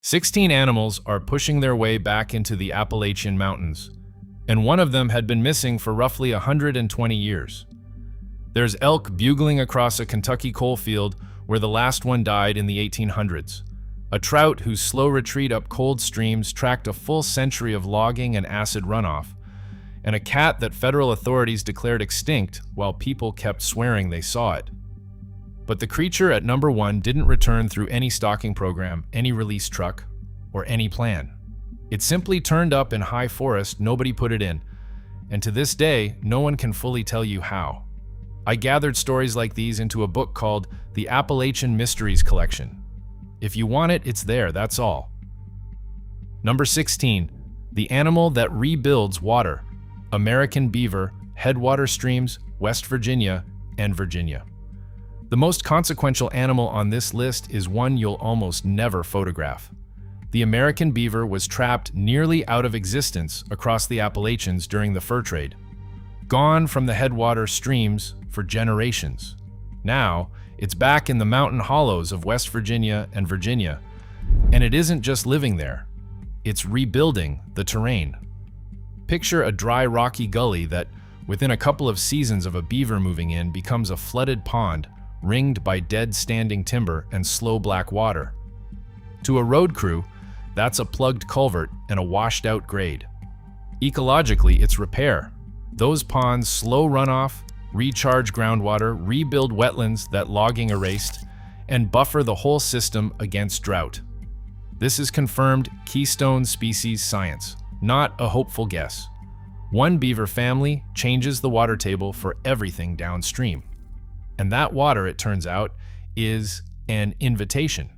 16 animals are pushing their way back into the Appalachian Mountains, and one of them had been missing for roughly 120 years. There's elk bugling across a Kentucky coal field where the last one died in the 1800s, a trout whose slow retreat up cold streams tracked a full century of logging and acid runoff, and a cat that federal authorities declared extinct while people kept swearing they saw it. But the creature at number 1 didn't return through any stalking program, any release truck, or any plan. It simply turned up in high forest, nobody put it in, and to this day, no one can fully tell you how. I gathered stories like these into a book called The Appalachian Mysteries Collection. If you want it, it's there, that's all. Number 16, the animal that rebuilds water. American beaver, headwater streams, West Virginia, and Virginia. The most consequential animal on this list is one you'll almost never photograph. The American beaver was trapped nearly out of existence across the Appalachians during the fur trade. Gone from the headwater streams for generations. Now, it's back in the mountain hollows of West Virginia and Virginia, and it isn't just living there, it's rebuilding the terrain. Picture a dry, rocky gully that, within a couple of seasons of a beaver moving in, becomes a flooded pond ringed by dead standing timber and slow black water. To a road crew, that's a plugged culvert and a washed-out grade. Ecologically, it's repair. Those ponds slow runoff, recharge groundwater, rebuild wetlands that logging erased, and buffer the whole system against drought. This is confirmed keystone species science, not a hopeful guess. One beaver family changes the water table for everything downstream. And that water, it turns out, is an invitation.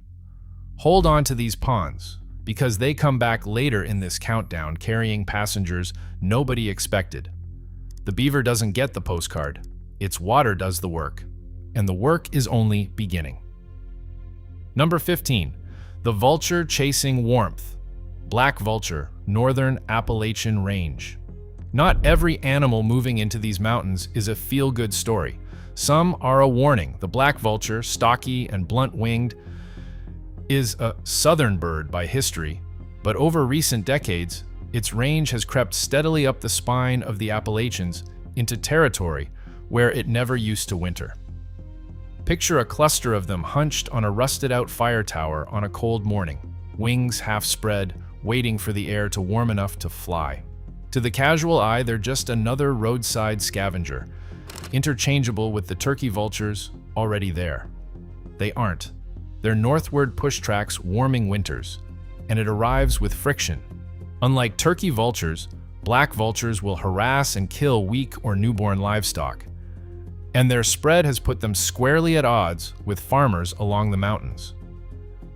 Hold on to these ponds, because they come back later in this countdown carrying passengers nobody expected. The beaver doesn't get the postcard. Its water does the work. And the work is only beginning. Number 15, the vulture chasing warmth. Black vulture, Northern Appalachian Range. Not every animal moving into these mountains is a feel-good story. Some are a warning. The black vulture, stocky and blunt-winged, is a southern bird by history, but over recent decades, its range has crept steadily up the spine of the Appalachians into territory where it never used to winter. Picture a cluster of them hunched on a rusted-out fire tower on a cold morning, wings half spread, waiting for the air to warm enough to fly. To the casual eye, they're just another roadside scavenger, interchangeable with the turkey vultures already there. They aren't. They're northward push tracks warming winters, and it arrives with friction. Unlike turkey vultures, black vultures will harass and kill weak or newborn livestock, and their spread has put them squarely at odds with farmers along the mountains.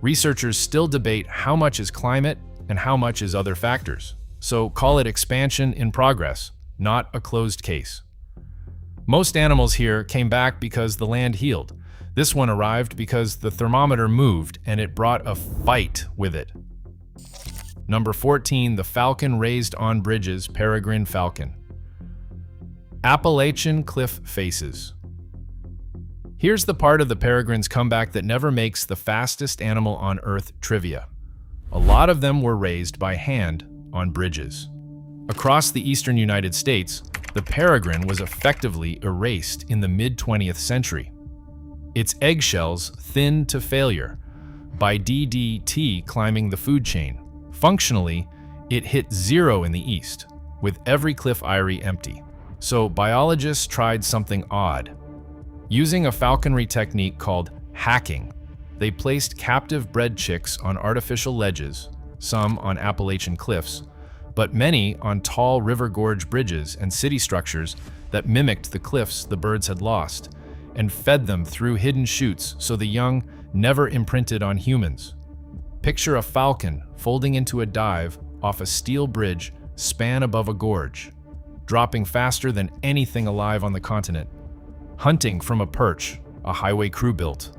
Researchers still debate how much is climate and how much is other factors, so call it expansion in progress, not a closed case. Most animals here came back because the land healed. This one arrived because the thermometer moved and it brought a fight with it. Number 14, the falcon raised on bridges, Peregrine falcon. Appalachian cliff faces. Here's the part of the peregrine's comeback that never makes the fastest animal on Earth trivia. A lot of them were raised by hand on bridges. Across the eastern United States, the peregrine was effectively erased in the mid-20th century. Its eggshells thinned to failure by DDT climbing the food chain. Functionally, it hit zero in the east, with every cliff eyrie empty. So biologists tried something odd. Using a falconry technique called hacking, they placed captive bred chicks on artificial ledges, some on Appalachian cliffs, but many on tall river gorge bridges and city structures that mimicked the cliffs the birds had lost, and fed them through hidden chutes so the young never imprinted on humans. Picture a falcon folding into a dive off a steel bridge span above a gorge, dropping faster than anything alive on the continent, hunting from a perch a highway crew built.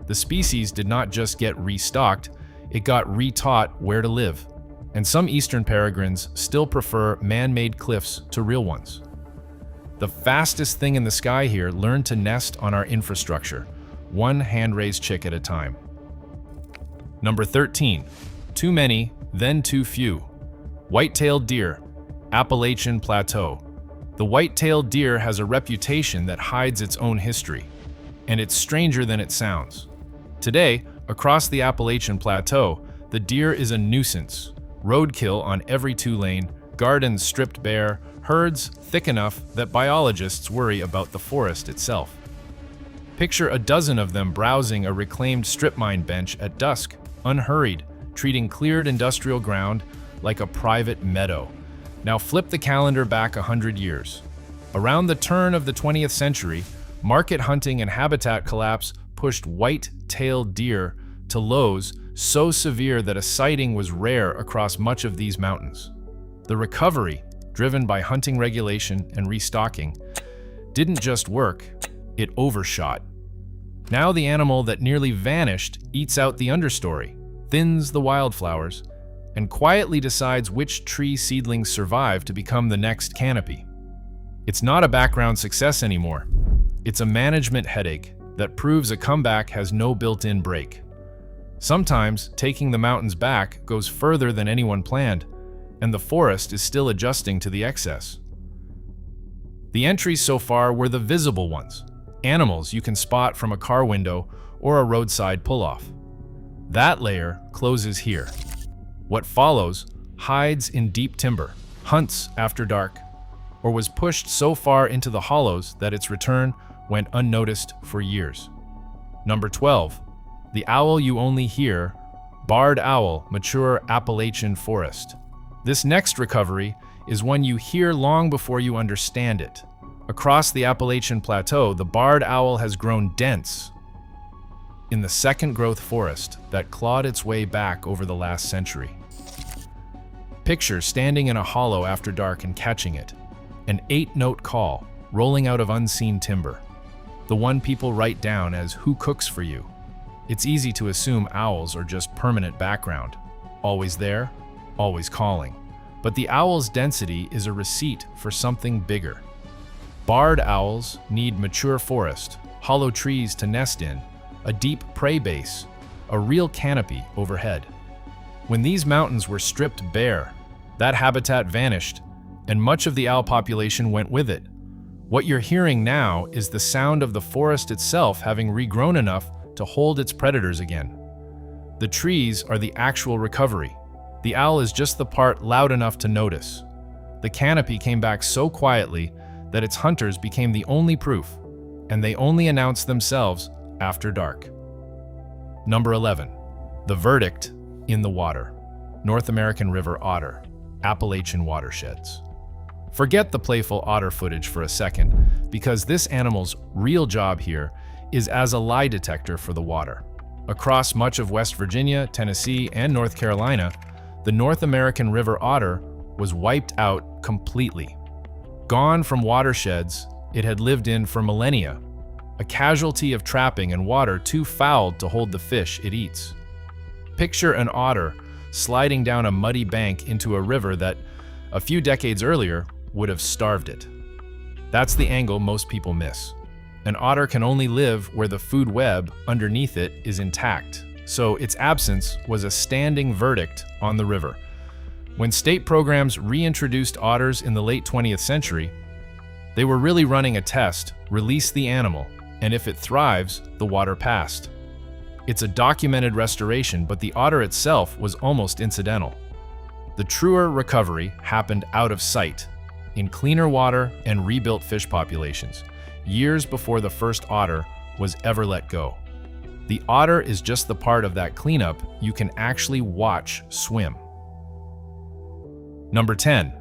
The species did not just get restocked, it got retaught where to live. And some eastern peregrines still prefer man-made cliffs to real ones. The fastest thing in the sky here learned to nest on our infrastructure, one hand-raised chick at a time. Number 13, Too many, then too few. White-tailed deer, Appalachian Plateau. The white-tailed deer has a reputation that hides its own history, and it's stranger than it sounds. Today, across the Appalachian Plateau, the deer is a nuisance. Roadkill on every two-lane, gardens stripped bare, herds thick enough that biologists worry about the forest itself. Picture a dozen of them browsing a reclaimed strip mine bench at dusk, unhurried, treating cleared industrial ground like a private meadow. Now flip the calendar back 100 years. Around the turn of the 20th century, market hunting and habitat collapse pushed white-tailed deer to lows so severe that a sighting was rare across much of these mountains. The recovery, driven by hunting regulation and restocking, didn't just work, it overshot. Now the animal that nearly vanished eats out the understory, thins the wildflowers, and quietly decides which tree seedlings survive to become the next canopy. It's not a background success anymore. It's a management headache that proves a comeback has no built-in break. Sometimes taking the mountains back goes further than anyone planned, and the forest is still adjusting to the excess. The entries so far were the visible ones, animals you can spot from a car window or a roadside pull-off. That layer closes here. What follows hides in deep timber, hunts after dark, or was pushed so far into the hollows that its return went unnoticed for years. Number 12. The owl you only hear, barred owl, mature Appalachian forest. This next recovery is one you hear long before you understand it. Across the Appalachian Plateau, the barred owl has grown dense in the second-growth forest that clawed its way back over the last century. Picture standing in a hollow after dark and catching it, an 8-note call rolling out of unseen timber, the one people write down as "who cooks for you." It's easy to assume owls are just permanent background, always there, always calling. But the owl's density is a receipt for something bigger. Barred owls need mature forest, hollow trees to nest in, a deep prey base, a real canopy overhead. When these mountains were stripped bare, that habitat vanished, and much of the owl population went with it. What you're hearing now is the sound of the forest itself having regrown enough to hold its predators again. The trees are the actual recovery. The owl is just the part loud enough to notice. The canopy came back so quietly that its hunters became the only proof, and they only announced themselves after dark. Number 11. The verdict in the water. North American river otter, Appalachian watersheds. Forget the playful otter footage for a second, because this animal's real job here is as a lie detector for the water. Across much of West Virginia, Tennessee, and North Carolina, the North American river otter was wiped out completely. Gone from watersheds it had lived in for millennia, a casualty of trapping and water too foul to hold the fish it eats. Picture an otter sliding down a muddy bank into a river that, a few decades earlier, would have starved it. That's the angle most people miss. An otter can only live where the food web underneath it is intact, so its absence was a standing verdict on the river. When state programs reintroduced otters in the late 20th century, they were really running a test: release the animal, and if it thrives, the water passed. It's a documented restoration, but the otter itself was almost incidental. The truer recovery happened out of sight, in cleaner water and rebuilt fish populations, years before the first otter was ever let go. The otter is just the part of that cleanup you can actually watch swim. Number 10.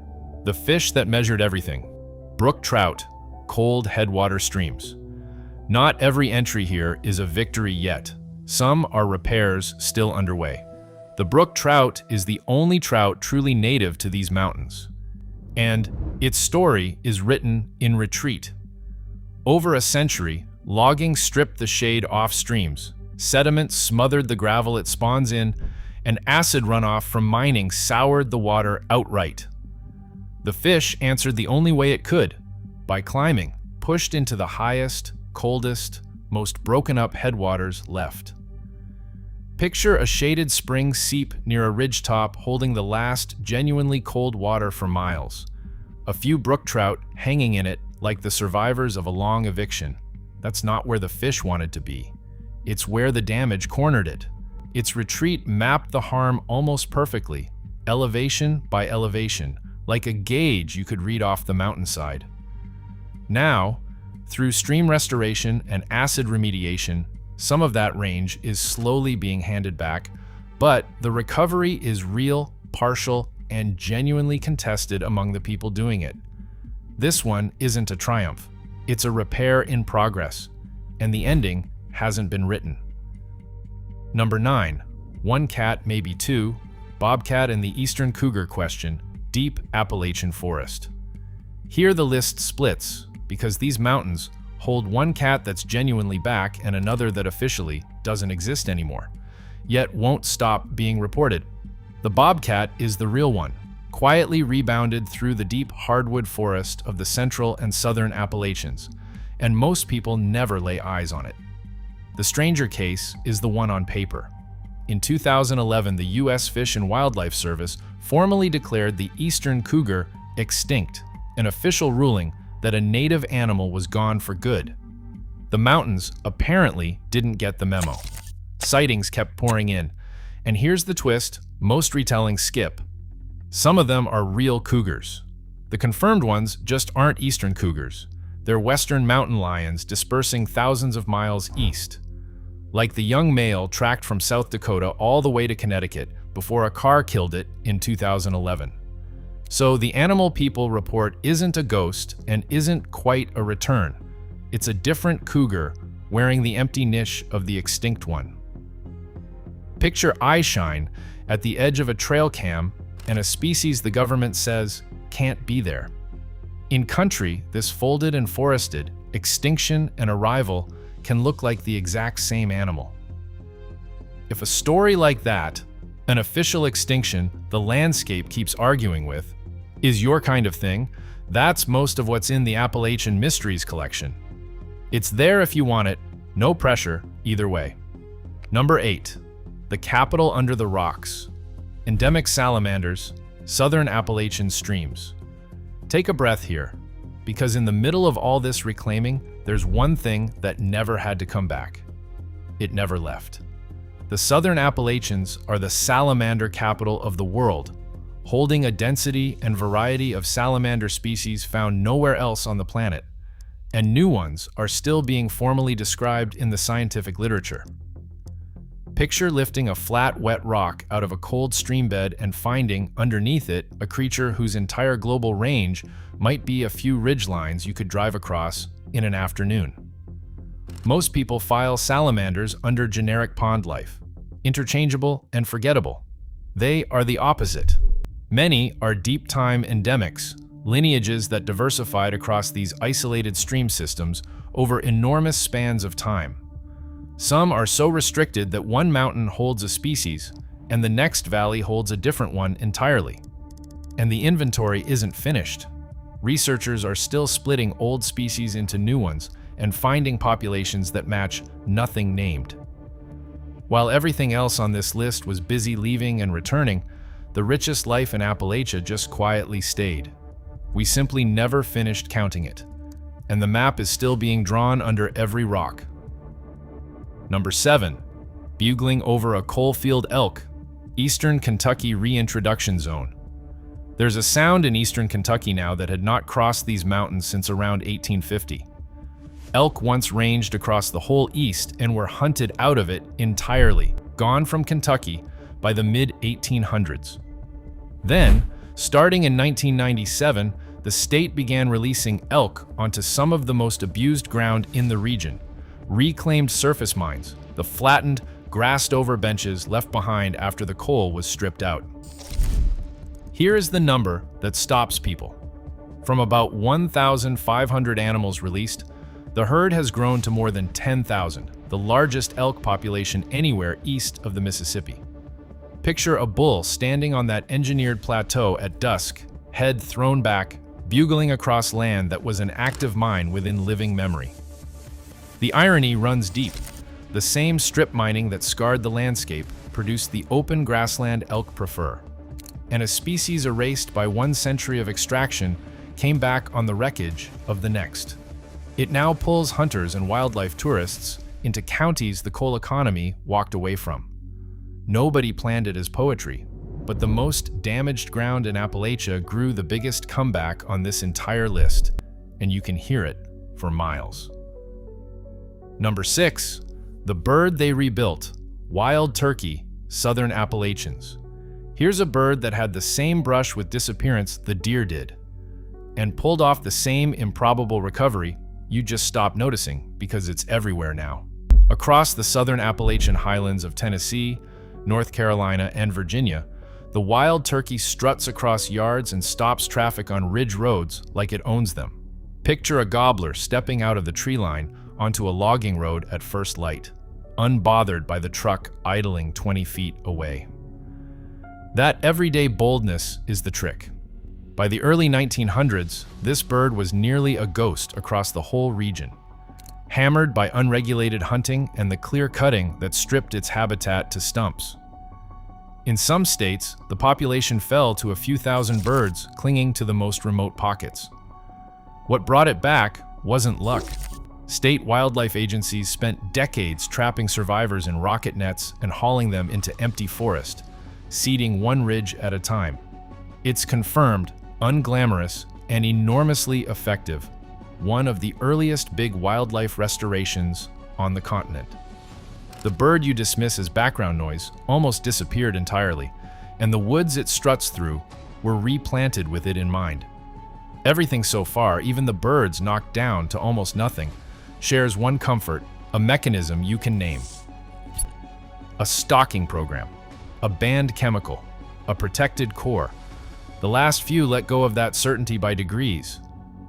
The fish that measured everything. Brook trout, cold headwater streams. Not every entry here is a victory yet. Some are repairs still underway. The brook trout is the only trout truly native to these mountains, and its story is written in retreat. Over a century, logging stripped the shade off streams, sediment smothered the gravel it spawns in, and acid runoff from mining soured the water outright. The fish answered the only way it could, by climbing, pushed into the highest, coldest, most broken up headwaters left. Picture a shaded spring seep near a ridgetop holding the last genuinely cold water for miles. A few brook trout hanging in it like the survivors of a long eviction. That's not where the fish wanted to be. It's where the damage cornered it. Its retreat mapped the harm almost perfectly, elevation by elevation, like a gauge you could read off the mountainside. Now, through stream restoration and acid remediation, some of that range is slowly being handed back, but the recovery is real, partial, and genuinely contested among the people doing it. This one isn't a triumph. It's a repair in progress, and the ending hasn't been written. Number 9. One cat, maybe two. Bobcat and the eastern cougar question. Deep Appalachian forest. Here the list splits, because these mountains hold one cat that's genuinely back and another that officially doesn't exist anymore, yet won't stop being reported. The bobcat is the real one, quietly rebounded through the deep hardwood forest of the central and southern Appalachians, and most people never lay eyes on it. The stranger case is the one on paper. In 2011, the U.S. Fish and Wildlife Service formally declared the eastern cougar extinct, an official ruling that a native animal was gone for good. The mountains apparently didn't get the memo. Sightings kept pouring in, and here's the twist most retellings skip. Some of them are real cougars. The confirmed ones just aren't eastern cougars. They're western mountain lions dispersing thousands of miles east. Like the young male tracked from South Dakota all the way to Connecticut before a car killed it in 2011. So the animal people report isn't a ghost and isn't quite a return. It's a different cougar wearing the empty niche of the extinct one. Picture eye shine at the edge of a trail cam and a species the government says can't be there. In country, this folded and forested, extinction and arrival can look like the exact same animal. If a story like that, an official extinction the landscape keeps arguing with, is your kind of thing, that's most of what's in the Appalachian Mysteries collection. It's there if you want it, no pressure, either way. Number 8. The Capital Under the Rocks. Endemic salamanders, southern Appalachian streams. Take a breath here, because in the middle of all this reclaiming, there's one thing that never had to come back. It never left. The southern Appalachians are the salamander capital of the world, holding a density and variety of salamander species found nowhere else on the planet, and new ones are still being formally described in the scientific literature. Picture lifting a flat, wet rock out of a cold stream bed and finding, underneath it, a creature whose entire global range might be a few ridgelines you could drive across in an afternoon. Most people file salamanders under generic pond life, interchangeable and forgettable. They are the opposite. Many are deep-time endemics, lineages that diversified across these isolated stream systems over enormous spans of time. Some are so restricted that one mountain holds a species, and the next valley holds a different one entirely. And the inventory isn't finished. Researchers are still splitting old species into new ones and finding populations that match nothing named. While everything else on this list was busy leaving and returning, the richest life in Appalachia just quietly stayed. We simply never finished counting it, and the map is still being drawn under every rock. Number 7. Bugling over a coalfield elk, Eastern Kentucky Reintroduction Zone. There's a sound in eastern Kentucky now that had not crossed these mountains since around 1850. Elk once ranged across the whole east and were hunted out of it entirely, gone from Kentucky by the mid-1800s. Then, starting in 1997, the state began releasing elk onto some of the most abused ground in the region, reclaimed surface mines, the flattened, grassed-over benches left behind after the coal was stripped out. Here is the number that stops people. From about 1,500 animals released, the herd has grown to more than 10,000, the largest elk population anywhere east of the Mississippi. Picture a bull standing on that engineered plateau at dusk, head thrown back, bugling across land that was an active mine within living memory. The irony runs deep. The same strip mining that scarred the landscape produced the open grassland elk prefer, and a species erased by 1 century of extraction came back on the wreckage of the next. It now pulls hunters and wildlife tourists into counties the coal economy walked away from. Nobody planned it as poetry, but the most damaged ground in Appalachia grew the biggest comeback on this entire list, and you can hear it for miles. Number 6, the bird they rebuilt, wild turkey, southern Appalachians. Here's a bird that had the same brush with disappearance the deer did, and pulled off the same improbable recovery. You just stop noticing because it's everywhere now. Across the southern Appalachian highlands of Tennessee, North Carolina, and Virginia, the wild turkey struts across yards and stops traffic on ridge roads like it owns them. Picture a gobbler stepping out of the tree line onto a logging road at first light, unbothered by the truck idling 20 feet away. That everyday boldness is the trick. By the early 1900s, this bird was nearly a ghost across the whole region, hammered by unregulated hunting and the clear cutting that stripped its habitat to stumps. In some states, the population fell to a few thousand birds clinging to the most remote pockets. What brought it back wasn't luck. State wildlife agencies spent decades trapping survivors in rocket nets and hauling them into empty forest, seeding one ridge at a time. It's confirmed, unglamorous, and enormously effective, one of the earliest big wildlife restorations on the continent. The bird you dismiss as background noise almost disappeared entirely, and the woods it struts through were replanted with it in mind. Everything so far, even the birds knocked down to almost nothing, shares one comfort, a mechanism you can name. A stalking program, a banned chemical, a protected core. The last few let go of that certainty by degrees,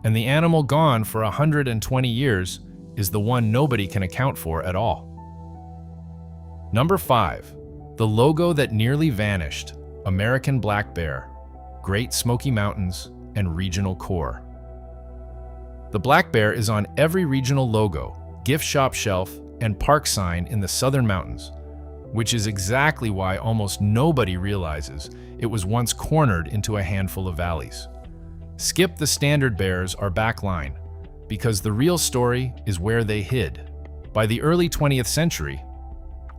and the animal gone for 120 years is the one nobody can account for at all. Number 5, the logo that nearly vanished, American black bear, Great Smoky Mountains, and regional core. The black bear is on every regional logo, gift shop shelf, and park sign in the southern mountains, which is exactly why almost nobody realizes it was once cornered into a handful of valleys. Skip the standard bears are backline, because the real story is where they hid. By the early 20th century,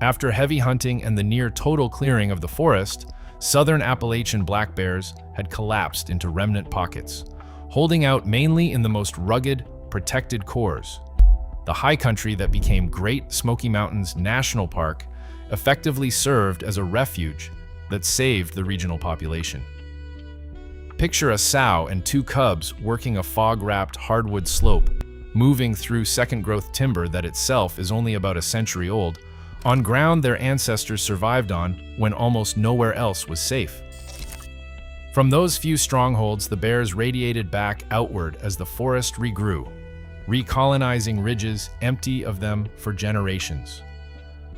after heavy hunting and the near total clearing of the forest, southern Appalachian black bears had collapsed into remnant pockets, holding out mainly in the most rugged, protected cores. The high country that became Great Smoky Mountains National Park effectively served as a refuge that saved the regional population. Picture a sow and 2 cubs working a fog-wrapped hardwood slope, moving through second-growth timber that itself is only about a century old, on ground their ancestors survived on when almost nowhere else was safe. From those few strongholds, the bears radiated back outward as the forest regrew, recolonizing ridges empty of them for generations.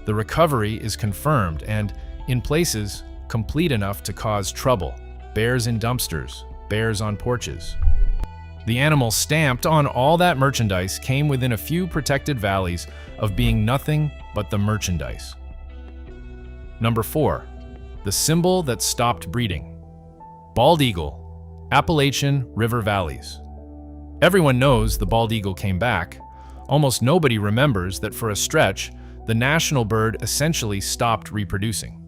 The recovery is confirmed and, in places, complete enough to cause trouble. Bears in dumpsters, bears on porches. The animal stamped on all that merchandise came within a few protected valleys of being nothing but the merchandise. Number 4, the symbol that stopped breeding. Bald eagle, Appalachian River Valleys. Everyone knows the bald eagle came back. Almost nobody remembers that for a stretch, the national bird essentially stopped reproducing.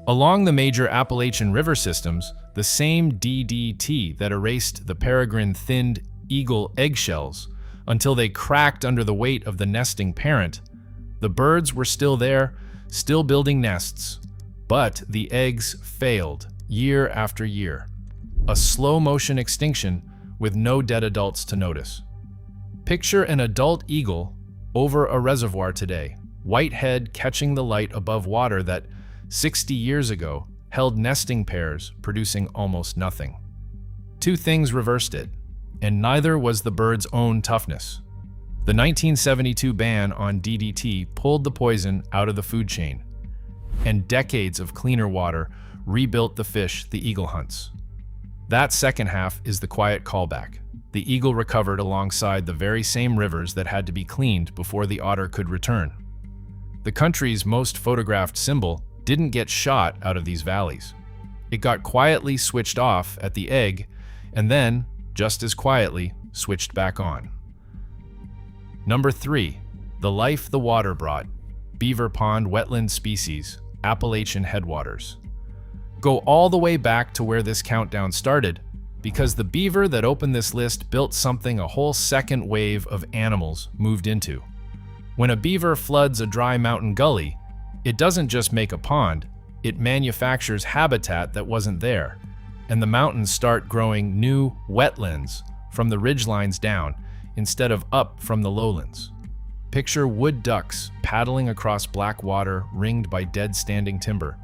Along the major Appalachian river systems, the same DDT that erased the Peregrine thinned eagle eggshells until they cracked under the weight of the nesting parent, the birds were still there, still building nests, but the eggs failed year after year. A slow-motion extinction with no dead adults to notice. Picture an adult eagle over a reservoir today, white head catching the light above water that 60 years ago held nesting pairs producing almost nothing. 2 things reversed it, and neither was the bird's own toughness. The 1972 ban on DDT pulled the poison out of the food chain, and decades of cleaner water rebuilt the fish the eagle hunts. That second half is the quiet callback. The eagle recovered alongside the very same rivers that had to be cleaned before the otter could return. The country's most photographed symbol didn't get shot out of these valleys. It got quietly switched off at the egg and then, just as quietly, switched back on. Number 3. The life the water brought. Beaver pond wetland species, Appalachian headwaters. Go all the way back to where this countdown started, because the beaver that opened this list built something a whole second wave of animals moved into. When a beaver floods a dry mountain gully, it doesn't just make a pond, it manufactures habitat that wasn't there, and the mountains start growing new wetlands from the ridgelines down instead of up from the lowlands. Picture wood ducks paddling across black water ringed by dead standing timber,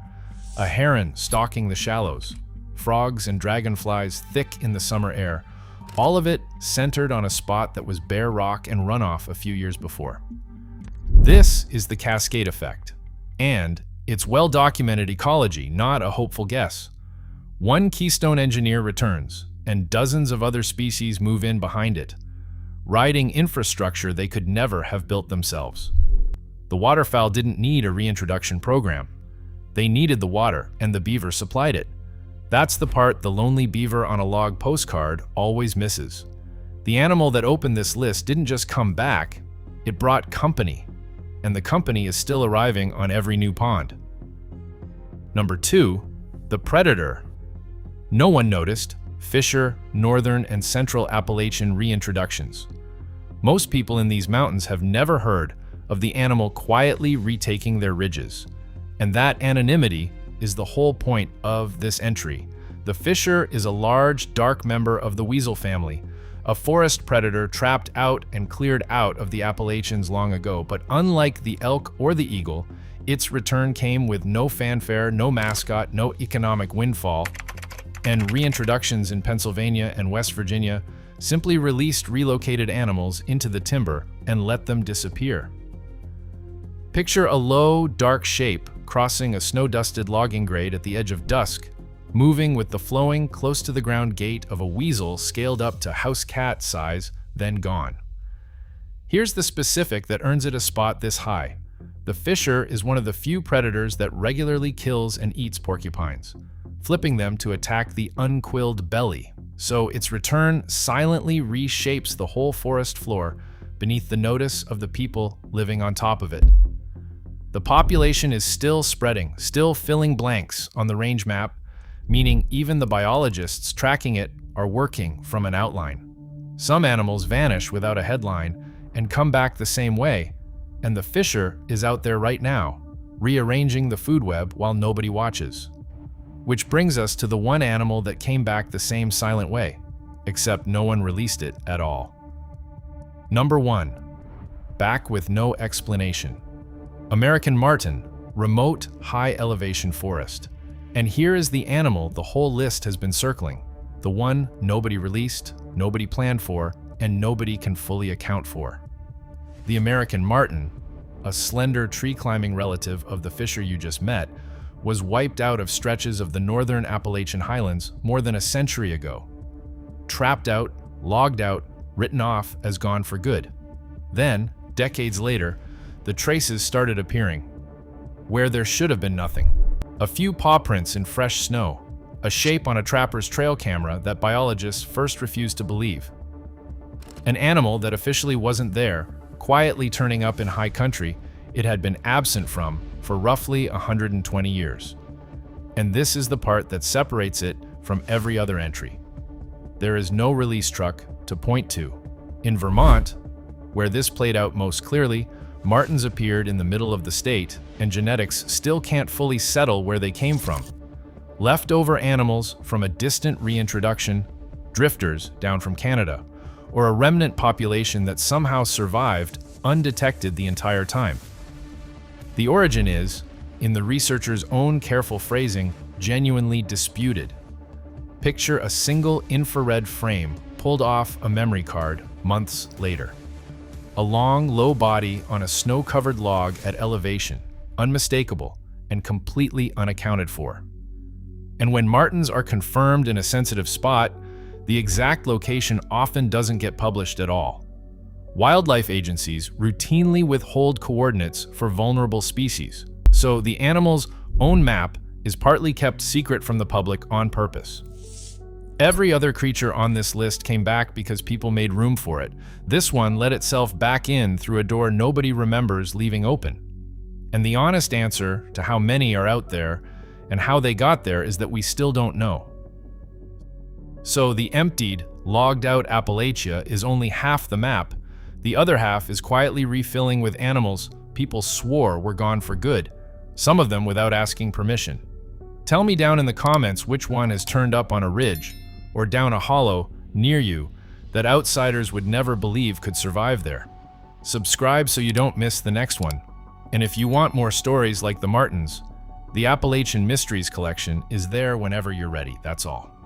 a heron stalking the shallows, frogs and dragonflies thick in the summer air, all of it centered on a spot that was bare rock and runoff a few years before. This is the cascade effect, and it's well-documented ecology, not a hopeful guess. One keystone engineer returns, and dozens of other species move in behind it, riding infrastructure they could never have built themselves. The waterfowl didn't need a reintroduction program. They needed the water, and the beaver supplied it. That's the part the lonely beaver on a log postcard always misses. The animal that opened this list didn't just come back, it brought company, and the company is still arriving on every new pond. Number 2, the predator. No one noticed Fisher, Northern, and Central Appalachian reintroductions. Most people in these mountains have never heard of the animal quietly retaking their ridges, and that anonymity is the whole point of this entry. The fisher is a large, dark member of the weasel family, a forest predator trapped out and cleared out of the Appalachians long ago, but unlike the elk or the eagle, its return came with no fanfare, no mascot, no economic windfall, and reintroductions in Pennsylvania and West Virginia simply released relocated animals into the timber and let them disappear. Picture a low, dark shape crossing a snow-dusted logging grade at the edge of dusk, moving with the flowing, close-to-the-ground gait of a weasel scaled up to house cat size, then gone. Here's the specific that earns it a spot this high. The fisher is one of the few predators that regularly kills and eats porcupines, flipping them to attack the unquilled belly, so its return silently reshapes the whole forest floor beneath the notice of the people living on top of it. The population is still spreading, still filling blanks on the range map, meaning even the biologists tracking it are working from an outline. Some animals vanish without a headline and come back the same way, and the fisher is out there right now, rearranging the food web while nobody watches. Which brings us to the one animal that came back the same silent way, except no one released it at all. Number 1. Back with no explanation. American marten, remote, high-elevation forest. And here is the animal the whole list has been circling, the one nobody released, nobody planned for, and nobody can fully account for. The American marten, a slender tree-climbing relative of the fisher you just met, was wiped out of stretches of the northern Appalachian highlands more than a century ago. Trapped out, logged out, written off as gone for good. Then, decades later, the traces started appearing, where there should have been nothing. A few paw prints in fresh snow, a shape on a trapper's trail camera that biologists first refused to believe. An animal that officially wasn't there, quietly turning up in high country it had been absent from for roughly 120 years. And this is the part that separates it from every other entry. There is no release truck to point to. In Vermont, where this played out most clearly, martens appeared in the middle of the state, and genetics still can't fully settle where they came from. Leftover animals from a distant reintroduction, drifters down from Canada, or a remnant population that somehow survived undetected the entire time. The origin is, in the researchers' own careful phrasing, genuinely disputed. Picture a single infrared frame pulled off a memory card months later. A long, low body on a snow-covered log at elevation, unmistakable and completely unaccounted for. And when martens are confirmed in a sensitive spot, the exact location often doesn't get published at all. Wildlife agencies routinely withhold coordinates for vulnerable species, so the animal's own map is partly kept secret from the public on purpose. Every other creature on this list came back because people made room for it. This one let itself back in through a door nobody remembers leaving open. And the honest answer to how many are out there and how they got there is that we still don't know. So the emptied, logged-out Appalachia is only half the map. The other half is quietly refilling with animals people swore were gone for good, some of them without asking permission. Tell me down in the comments which one has turned up on a ridge or down a hollow near you that outsiders would never believe could survive there. Subscribe so you don't miss the next one. And if you want more stories like the martens, the Appalachian Mysteries collection is there whenever you're ready. That's all.